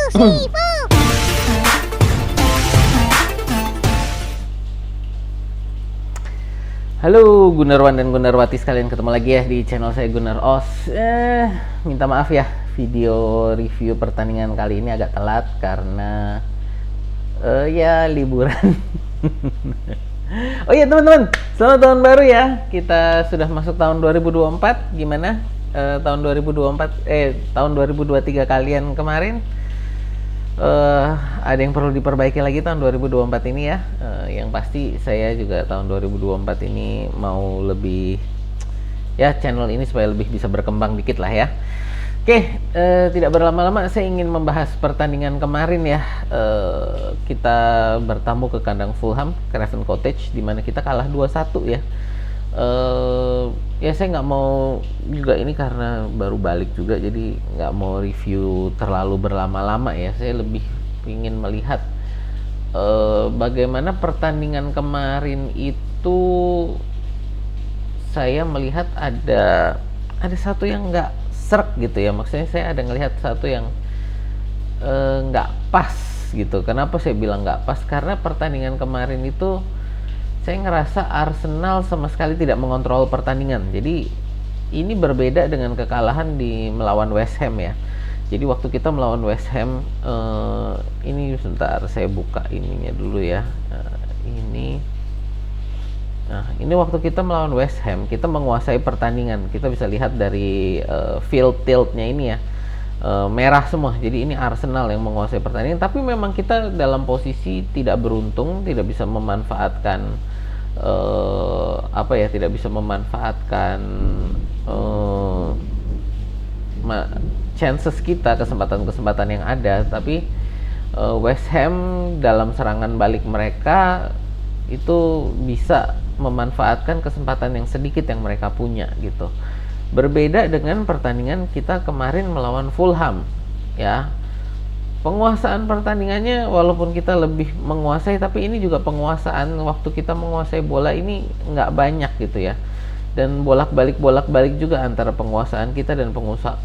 Halo Gunarwan dan Gunarwati sekalian, ketemu lagi ya di channel saya Gunar Os. Minta maaf ya, video review pertandingan kali ini agak telat karena ya liburan. Oh iya teman-teman, selamat tahun baru ya. Kita sudah masuk tahun 2024. Gimana tahun 2023 kalian kemarin? Ada yang perlu diperbaiki lagi tahun 2024 ini ya. Yang pasti saya juga tahun 2024 ini mau lebih ya, channel ini supaya lebih bisa berkembang dikit lah ya. Oke, tidak berlama-lama saya ingin membahas pertandingan kemarin ya. Kita bertamu ke kandang Fulham, Craven Cottage, di mana kita kalah 2-1 ya. Ya saya nggak mau juga ini karena baru balik juga, jadi nggak mau review terlalu berlama-lama ya. Saya lebih ingin melihat bagaimana pertandingan kemarin itu. Saya melihat ada satu yang nggak serk gitu ya, maksudnya saya ada ngelihat satu yang nggak pas gitu. Kenapa saya bilang nggak pas? Karena pertandingan kemarin itu saya ngerasa Arsenal sama sekali tidak mengontrol pertandingan. Jadi ini berbeda dengan kekalahan di melawan West Ham ya. Jadi waktu kita melawan West Ham, ini sebentar saya buka ininya dulu ya. Ini waktu kita melawan West Ham, kita menguasai pertandingan. Kita bisa lihat dari field tilt-nya ini ya. Merah semua. Jadi ini Arsenal yang menguasai pertandingan, tapi memang kita dalam posisi tidak beruntung, tidak bisa memanfaatkan tidak bisa memanfaatkan chances kita, kesempatan-kesempatan yang ada. Tapi West Ham dalam serangan balik mereka itu bisa memanfaatkan kesempatan yang sedikit yang mereka punya gitu. Berbeda dengan pertandingan kita kemarin melawan Fulham ya. Penguasaan pertandingannya walaupun kita lebih menguasai, tapi ini juga penguasaan waktu kita menguasai bola ini nggak banyak gitu ya. Dan bolak-balik juga antara penguasaan kita dan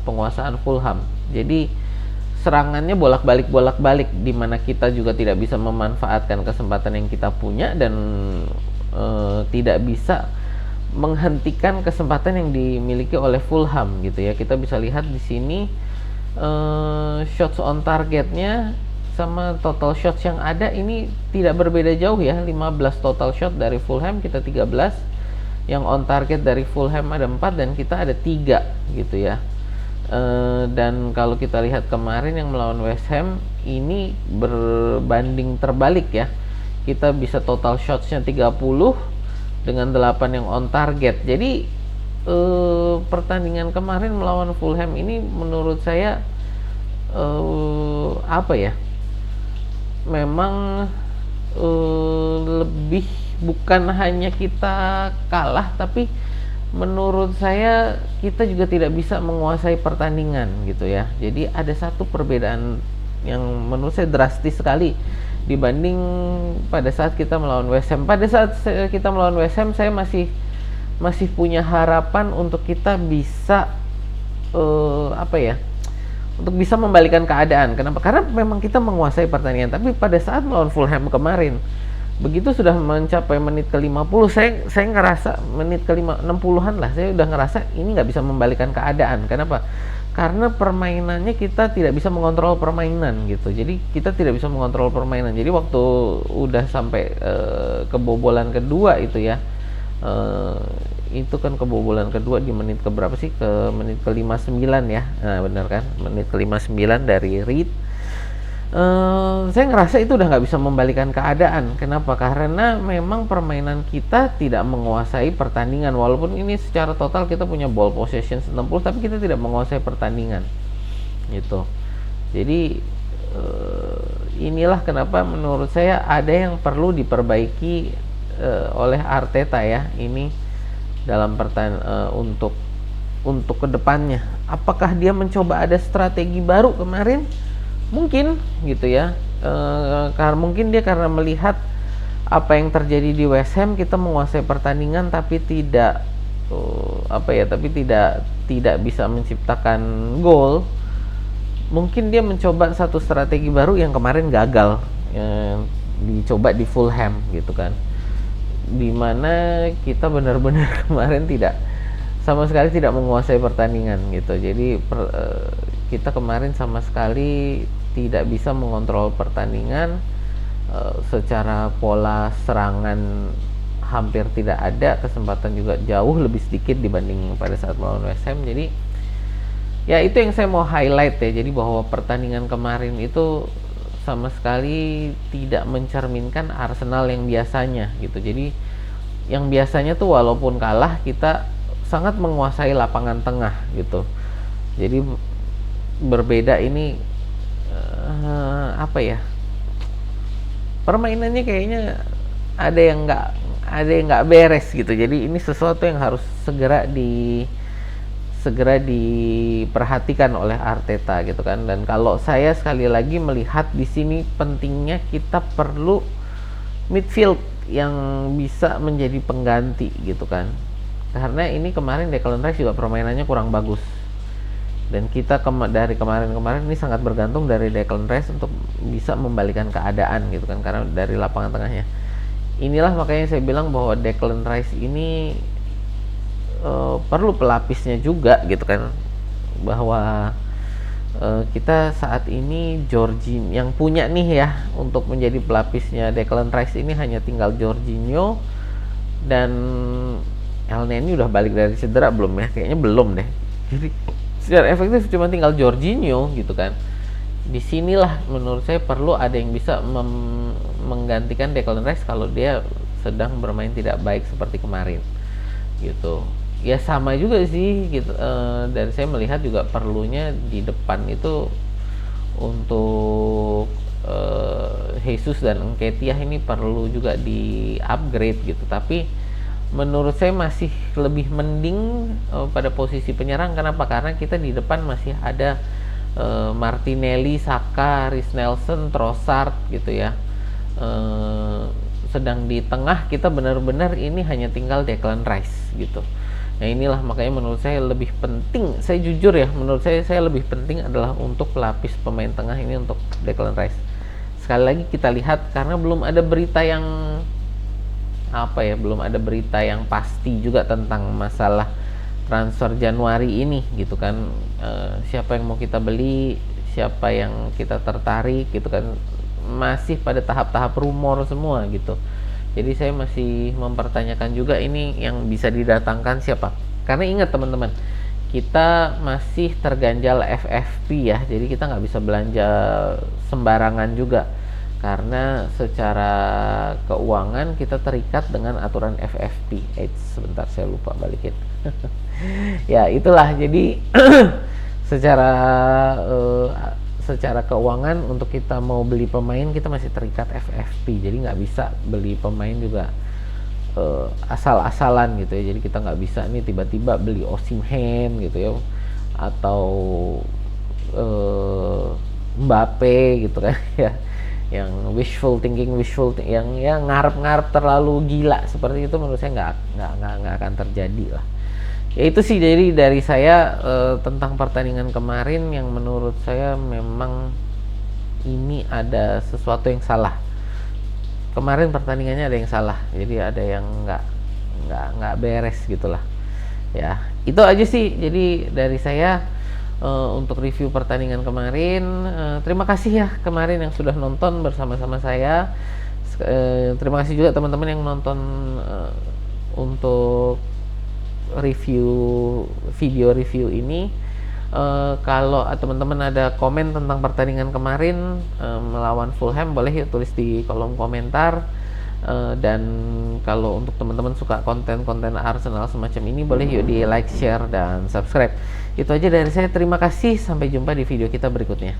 penguasaan Fulham. Jadi serangannya bolak-balik di mana kita juga tidak bisa memanfaatkan kesempatan yang kita punya dan tidak bisa menghentikan kesempatan yang dimiliki oleh Fulham gitu ya. Kita bisa lihat di sini shots on targetnya sama total shots yang ada ini tidak berbeda jauh ya. 15 total shot dari Fulham, kita 13. Yang on target dari Fulham ada 4 dan kita ada 3 gitu ya. Dan kalau kita lihat kemarin yang melawan West Ham ini berbanding terbalik ya. Kita bisa total shotsnya 30 dengan 8 yang on target. Jadi pertandingan kemarin melawan Fulham ini menurut saya memang lebih, bukan hanya kita kalah, tapi menurut saya kita juga tidak bisa menguasai pertandingan gitu ya. Jadi ada satu perbedaan yang menurut saya drastis sekali dibanding pada saat kita melawan West Ham. Pada saat kita melawan West Ham saya masih punya harapan untuk kita bisa untuk bisa membalikan keadaan. Kenapa? Karena memang kita menguasai pertandingan. Tapi pada saat melawan Fulham kemarin, begitu sudah mencapai menit ke-50, saya ngerasa menit ke-60-an lah, saya udah ngerasa ini nggak bisa membalikan keadaan. Kenapa? Karena permainannya kita tidak bisa mengontrol permainan gitu. Jadi kita tidak bisa mengontrol permainan. Jadi waktu udah sampai kebobolan kedua itu ya, itu kan kebobolan kedua di menit ke berapa sih? Ke menit ke-59 ya. Nah, benar kan? Menit ke-59 dari Reed. Saya ngerasa itu udah nggak bisa membalikan keadaan. Kenapa? Karena memang permainan kita tidak menguasai pertandingan. Walaupun ini secara total kita punya ball possession 60, tapi kita tidak menguasai pertandingan gitu. Jadi inilah kenapa menurut saya ada yang perlu diperbaiki oleh Arteta ya, ini dalam untuk kedepannya. Apakah dia mencoba ada strategi baru kemarin? Mungkin gitu ya. Karena mungkin dia karena melihat apa yang terjadi di West Ham, kita menguasai pertandingan tapi tidak tidak bisa menciptakan gol. mungkin dia mencoba satu strategi baru yang kemarin gagal, yang dicoba di Fulham gitu kan, dimana kita benar-benar kemarin tidak sama sekali tidak menguasai pertandingan gitu. Jadi kita kemarin sama sekali tidak bisa mengontrol pertandingan, secara pola serangan hampir tidak ada, kesempatan juga jauh lebih sedikit dibanding pada saat melawan West Ham. Jadi ya itu yang saya mau highlight ya. Jadi bahwa pertandingan kemarin itu sama sekali tidak mencerminkan Arsenal yang biasanya gitu. Jadi yang biasanya tuh walaupun kalah kita sangat menguasai lapangan tengah gitu. Jadi berbeda ini, apa ya, permainannya kayaknya ada yang nggak beres gitu. Jadi ini sesuatu yang harus segera diperhatikan oleh Arteta gitu kan. Dan kalau saya sekali lagi melihat di sini pentingnya kita perlu midfield yang bisa menjadi pengganti gitu kan. Karena ini kemarin Declan Rice juga permainannya kurang bagus. Dan kita dari kemarin ini sangat bergantung dari Declan Rice untuk bisa membalikan keadaan gitu kan, karena dari lapangan tengahnya. Inilah makanya saya bilang bahwa Declan Rice ini perlu pelapisnya juga gitu kan, bahwa kita saat ini Jorginho yang punya nih ya untuk menjadi pelapisnya Declan Rice ini hanya tinggal Jorginho, dan Elneny udah balik dari cedera belum ya? Kayaknya belum deh. Jadi secara efektif cuma tinggal Jorginho gitu kan. Disinilah menurut saya perlu ada yang bisa menggantikan Declan Rice kalau dia sedang bermain tidak baik seperti kemarin gitu. Ya sama juga sih gitu. Dan saya melihat juga perlunya di depan itu untuk Jesus dan Nketiah ini perlu juga di upgrade gitu. Tapi menurut saya masih lebih mending pada posisi penyerang. Kenapa? Karena kita di depan masih ada Martinelli, Saka, Reece Nelson, Trossard gitu ya. Sedang di tengah kita benar-benar ini hanya tinggal Declan Rice gitu. Nah inilah makanya menurut saya lebih penting, saya jujur ya, menurut saya lebih penting adalah untuk pelapis pemain tengah ini untuk Declan Rice. Sekali lagi kita lihat, karena belum ada berita yang pasti juga tentang masalah transfer Januari ini gitu kan. Siapa yang mau kita beli, siapa yang kita tertarik gitu kan, masih pada tahap-tahap rumor semua gitu. Jadi saya masih mempertanyakan juga ini yang bisa didatangkan siapa. Karena ingat teman-teman, kita masih terganjal FFP ya, jadi kita nggak bisa belanja sembarangan juga. Karena secara keuangan kita terikat dengan aturan FFP. Sebentar saya lupa balikin. Ya itulah, jadi secara keuangan untuk kita mau beli pemain kita masih terikat FFP. Jadi nggak bisa beli pemain juga asal-asalan gitu ya. Jadi kita nggak bisa nih tiba-tiba beli Osimhen gitu ya, atau Mbappe gitu kan ya, yang wishful thinking yang ngarep-ngarep terlalu gila seperti itu. Menurut saya nggak akan terjadi lah. Ya itu sih jadi dari saya tentang pertandingan kemarin, yang menurut saya memang ini ada sesuatu yang salah. Kemarin pertandingannya ada yang salah, jadi ada yang nggak beres gitulah ya. Itu aja sih jadi dari saya untuk review pertandingan kemarin. Terima kasih ya kemarin yang sudah nonton bersama-sama saya. Terima kasih juga teman-teman yang nonton untuk video review ini. Kalau teman-teman ada komen tentang pertandingan kemarin melawan Fulham, boleh yuk tulis di kolom komentar. Dan kalau untuk teman-teman suka konten-konten Arsenal semacam ini, boleh yuk di like, share, dan subscribe. Itu aja dari saya, terima kasih, sampai jumpa di video kita berikutnya.